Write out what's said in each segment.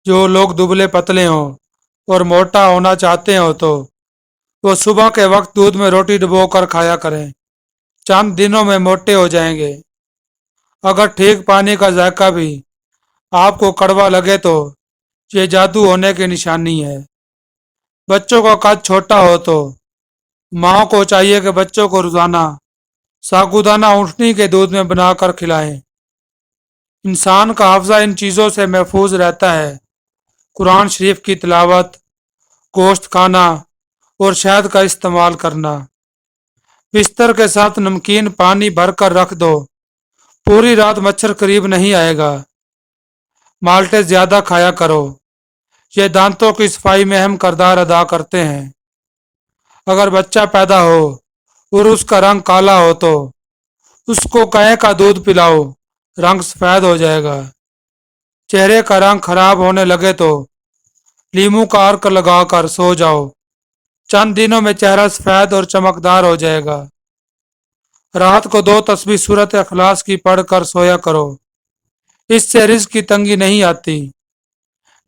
جو لوگ دبلے پتلے ہوں اور موٹا ہونا چاہتے ہو تو وہ صبح کے وقت دودھ میں روٹی ڈبو کر کھایا کریں۔ چند دنوں میں موٹے ہو جائیں گے۔ اگر ٹھیک پانی کا ذائقہ بھی آپ کو کڑوا لگے تو یہ جادو ہونے کی نشانی ہے۔ بچوں کا قد چھوٹا ہو تو ماں کو چاہیے کہ بچوں کو روزانہ ساگودانہ اونٹنی کے دودھ میں بنا کر کھلائیں۔ انسان کا حافظہ ان چیزوں سے محفوظ رہتا ہے: قرآن شریف کی تلاوت، گوشت کھانا اور شہد کا استعمال کرنا۔ بستر کے ساتھ نمکین پانی بھر کر رکھ دو، پوری رات مچھر قریب نہیں آئے گا۔ مالٹے زیادہ کھایا کرو، یہ دانتوں کی صفائی میں اہم کردار ادا کرتے ہیں۔ اگر بچہ پیدا ہو اور اس کا رنگ کالا ہو تو اس کو گائے کا دودھ پلاؤ، رنگ سفید ہو جائے گا۔ چہرے کا رنگ خراب ہونے لگے تو لیموں کا عرق لگا کر سو جاؤ، چند دنوں میں چہرہ سفید اور چمکدار ہو جائے گا۔ رات کو 2 تسبیح سورت اخلاص کی پڑھ کر سویا کرو، اس سے رزق کی تنگی نہیں آتی۔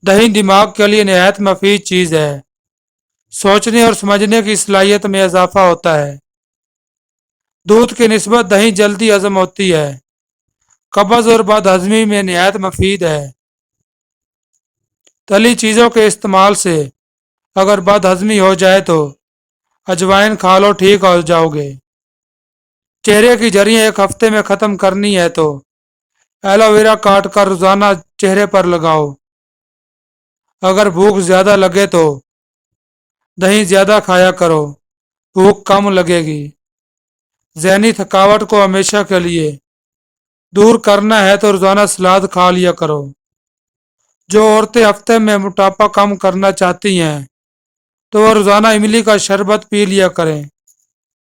دہی دماغ کے لیے نہایت مفید چیز ہے، سوچنے اور سمجھنے کی صلاحیت میں اضافہ ہوتا ہے۔ دودھ کی نسبت دہی جلدی ہضم ہوتی ہے، قبض اور بد ہضمی میں نہایت مفید ہے۔ تلی چیزوں کے استعمال سے اگر بد ہضمی ہو جائے تو اجوائن کھا لو، ٹھیک ہو جاؤ گے۔ چہرے کی جھریاں 1 ہفتے میں ختم کرنی ہے تو ایلو ویرا کاٹ کر روزانہ چہرے پر لگاؤ۔ اگر بھوک زیادہ لگے تو دہی زیادہ کھایا کرو، بھوک کم لگے گی۔ ذہنی تھکاوٹ کو ہمیشہ کے لیے دور کرنا ہے تو روزانہ سلاد کھا لیا کرو۔ جو عورتیں ہفتے میں موٹاپا کم کرنا چاہتی ہیں تو وہ روزانہ املی کا شربت پی لیا کریں۔